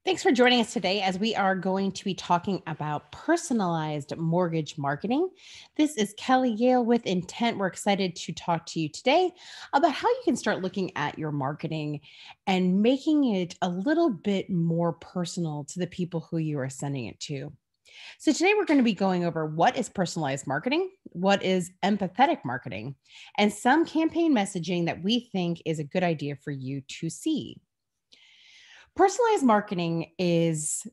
Thanks for joining us today as we are going to be talking about personalized mortgage marketing. This is Kelly Yale with Intent. We're excited to talk to you today about how you can start looking at your marketing and making it a little bit more personal to the people who you are sending it to. So, today we're going to be going over what is personalized marketing, what is empathetic marketing, and some campaign messaging that we think is a good idea for you to see. Personalized marketing is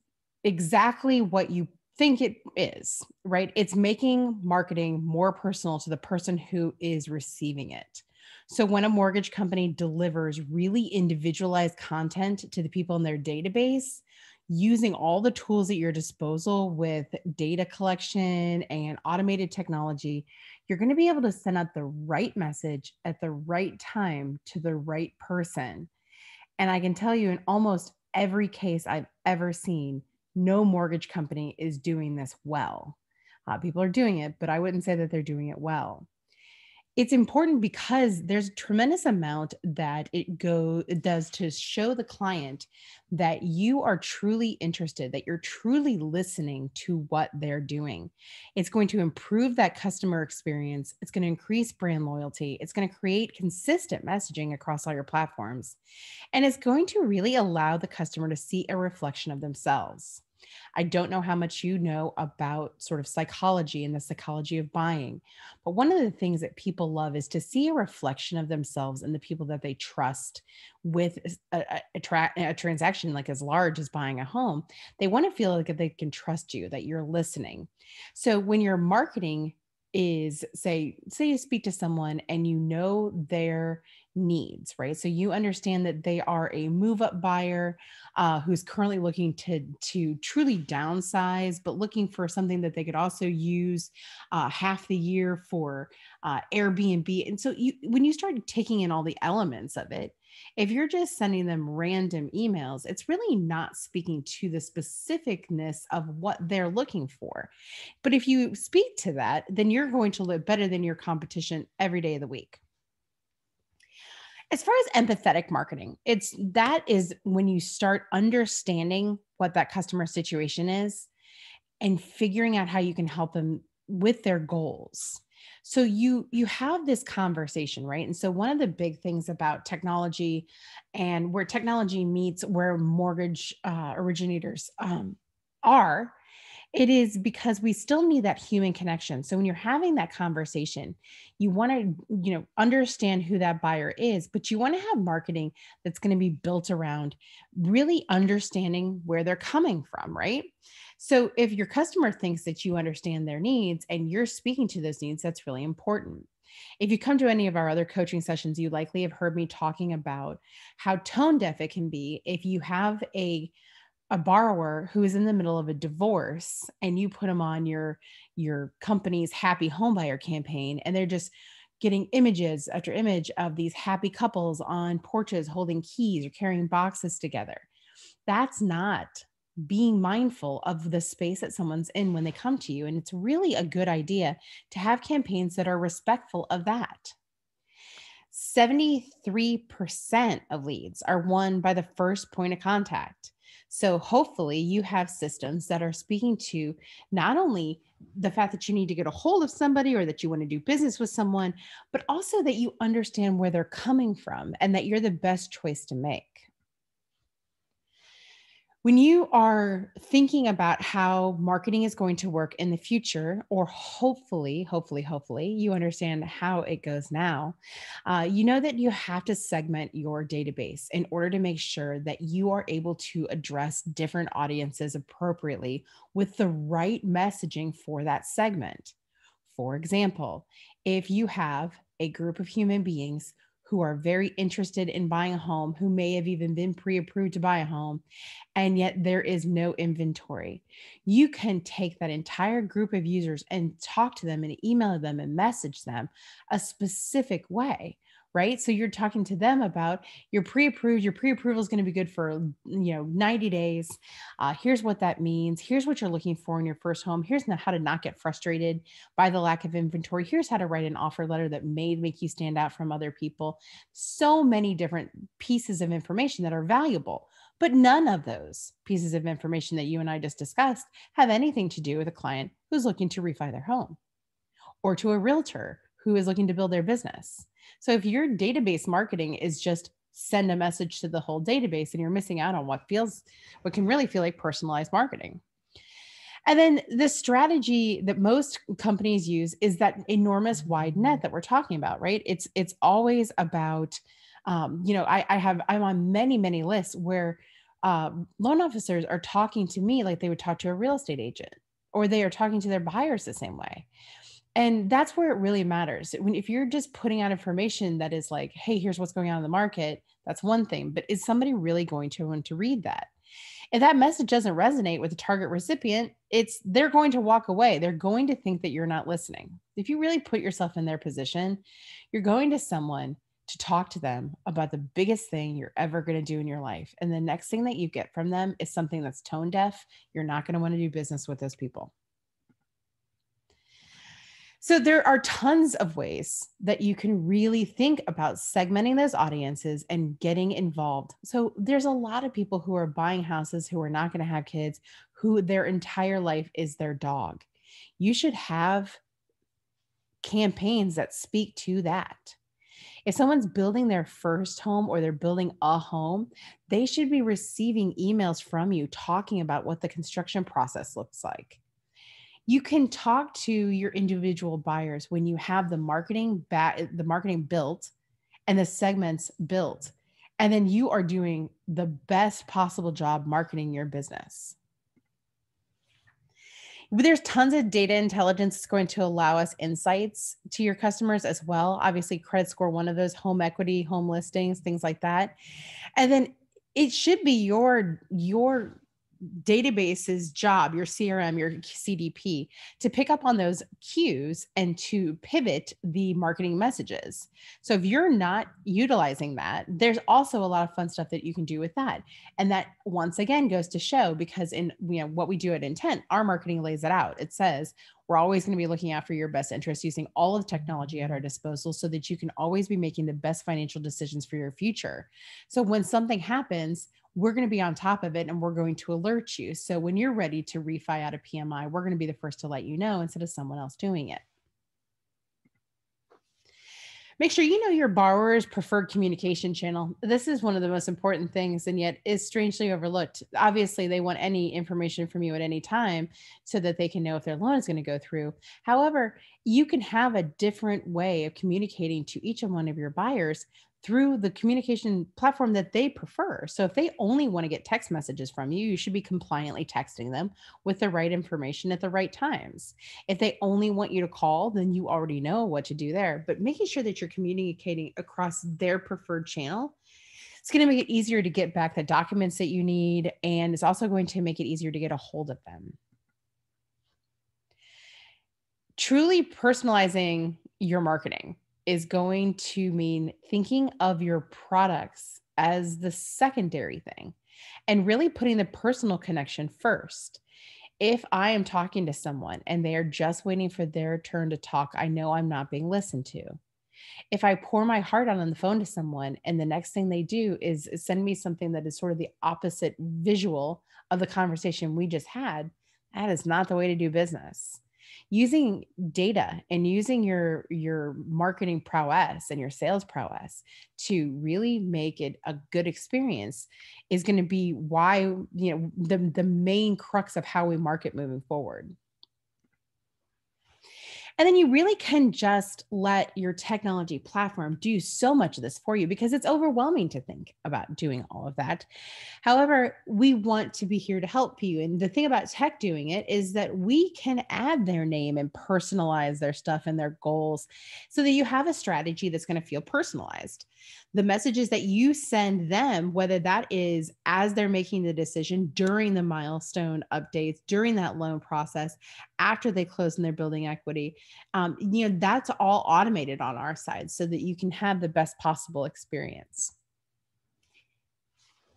exactly what you think it is, right? It's making marketing more personal to the person who is receiving it. So when a mortgage company delivers really individualized content to the people in their database, using all the tools at your disposal with data collection and automated technology, you're going to be able to send out the right message at the right time to the right person. And I can tell you in almost every case I've ever seen, no mortgage company is doing this well. People are doing it, but I wouldn't say that they're doing it well. It's important because there's a tremendous amount that it does to show the client that you are truly interested, that you're truly listening to what they're doing. It's going to improve that customer experience. It's going to increase brand loyalty. It's going to create consistent messaging across all your platforms. And it's going to really allow the customer to see a reflection of themselves. I don't know how much you know about sort of psychology and the psychology of buying, but one of the things that people love is to see a reflection of themselves and the people that they trust with a transaction like as large as buying a home. They want to feel like they can trust you, that you're listening. So when your marketing is say you speak to someone and you know their needs, right? So you understand that they are a move up buyer who's currently looking to truly downsize, but looking for something that they could also use half the year for Airbnb. And so when you start taking in all the elements of it, if you're just sending them random emails, it's really not speaking to the specificness of what they're looking for. But if you speak to that, then you're going to live better than your competition every day of the week. As far as empathetic marketing, it's that is when you start understanding what that customer situation is and figuring out how you can help them with their goals. So you have this conversation, right? And so one of the big things about technology and where technology meets where mortgage originators are, it is because we still need that human connection. So when you're having that conversation, you want to, understand who that buyer is, but you want to have marketing that's going to be built around really understanding where they're coming from, right? So if your customer thinks that you understand their needs and you're speaking to those needs, that's really important. If you come to any of our other coaching sessions, you likely have heard me talking about how tone deaf it can be if you have a borrower who is in the middle of a divorce and you put them on your company's happy homebuyer campaign and they're just getting images after image of these happy couples on porches holding keys or carrying boxes together. That's not being mindful of the space that someone's in when they come to you, and it's really a good idea to have campaigns that are respectful of that. 73% of leads are won by the first point of contact. So hopefully you have systems that are speaking to not only the fact that you need to get a hold of somebody or that you want to do business with someone, but also that you understand where they're coming from and that you're the best choice to make. When you are thinking about how marketing is going to work in the future, or hopefully, you understand how it goes now, you know that you have to segment your database in order to make sure that you are able to address different audiences appropriately with the right messaging for that segment. For example, if you have a group of human beings who are very interested in buying a home, who may have even been pre approved to buy a home, and yet there is no inventory. You can take that entire group of users and talk to them and email them and message them a specific way, right? So you're talking to them about you're pre-approved. Your pre-approval is going to be good for 90 days. Here's what that means. Here's what you're looking for in your first home. Here's how to not get frustrated by the lack of inventory. Here's how to write an offer letter that may make you stand out from other people. So many different pieces of information that are valuable. But none of those pieces of information that you and I just discussed have anything to do with a client who's looking to refi their home or to a realtor who is looking to build their business. So if your database marketing is just send a message to the whole database, and you're missing out on what can really feel like personalized marketing. And then the strategy that most companies use is that enormous wide net that we're talking about, right? It's always about, I'm on many lists where loan officers are talking to me like they would talk to a real estate agent, or they are talking to their buyers the same way. And that's where it really matters. If you're just putting out information that is like, hey, here's what's going on in the market, that's one thing. But is somebody really going to want to read that? If that message doesn't resonate with the target recipient, they're going to walk away. They're going to think that you're not listening. If you really put yourself in their position, you're going to someone to talk to them about the biggest thing you're ever going to do in your life. And the next thing that you get from them is something that's tone deaf. You're not going to want to do business with those people. So there are tons of ways that you can really think about segmenting those audiences and getting involved. So there's a lot of people who are buying houses who are not going to have kids, who their entire life is their dog. You should have campaigns that speak to that. If someone's building their first home or they're building a home, they should be receiving emails from you talking about what the construction process looks like. You can talk to your individual buyers when you have the marketing built and the segments built, and then you are doing the best possible job marketing your business. There's tons of data intelligence that's going to allow us insights to your customers as well. Obviously, credit score, one of those, home equity, home listings, things like that. And then it should be your database's job, your CRM, your CDP, to pick up on those cues and to pivot the marketing messages. So if you're not utilizing that, there's also a lot of fun stuff that you can do with that. And that once again goes to show, because in what we do at Intent, our marketing lays it out. It says we're always going to be looking out for your best interest, using all of the technology at our disposal so that you can always be making the best financial decisions for your future. So when something happens, we're going to be on top of it and we're going to alert you. So when you're ready to refi out a PMI, we're going to be the first to let you know instead of someone else doing it. Make sure you know your borrower's preferred communication channel. This is one of the most important things and yet is strangely overlooked. Obviously, they want any information from you at any time so that they can know if their loan is going to go through. However, you can have a different way of communicating to each one of your buyers through the communication platform that they prefer. So if they only want to get text messages from you, you should be compliantly texting them with the right information at the right times. If they only want you to call, then you already know what to do there. But making sure that you're communicating across their preferred channel, it's going to make it easier to get back the documents that you need. And it's also going to make it easier to get a hold of them. Truly personalizing your marketing is going to mean thinking of your products as the secondary thing and really putting the personal connection first. If I am talking to someone and they are just waiting for their turn to talk, I know I'm not being listened to. If I pour my heart out on the phone to someone and the next thing they do is send me something that is sort of the opposite visual of the conversation we just had, that is not the way to do business. Using data and using your marketing prowess and your sales prowess to really make it a good experience is going to be why, the main crux of how we market moving forward. And then you really can just let your technology platform do so much of this for you because it's overwhelming to think about doing all of that. However, we want to be here to help you. And the thing about tech doing it is that we can add their name and personalize their stuff and their goals so that you have a strategy that's going to feel personalized. The messages that you send them, whether that is as they're making the decision, during the milestone updates, during that loan process, after they close and they're building equity. That's all automated on our side so that you can have the best possible experience.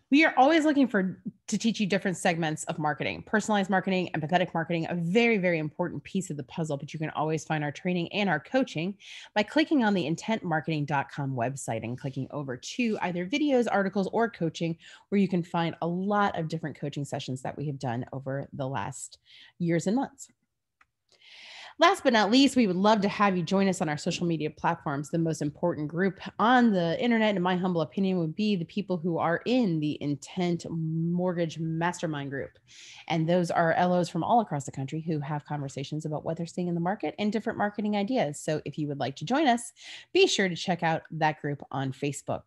We are always looking to teach you different segments of marketing, personalized marketing, empathetic marketing, a very, very important piece of the puzzle. But you can always find our training and our coaching by clicking on the intentmarketing.com website and clicking over to either videos, articles, or coaching, where you can find a lot of different coaching sessions that we have done over the last years and months. Last but not least, we would love to have you join us on our social media platforms. The most important group on the internet, in my humble opinion, would be the people who are in the Intent Mortgage Mastermind group. And those are LOs from all across the country who have conversations about what they're seeing in the market and different marketing ideas. So if you would like to join us, be sure to check out that group on Facebook.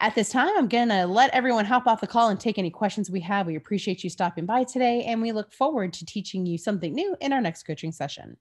At this time, I'm going to let everyone hop off the call and take any questions we have. We appreciate you stopping by today, and we look forward to teaching you something new in our next coaching session.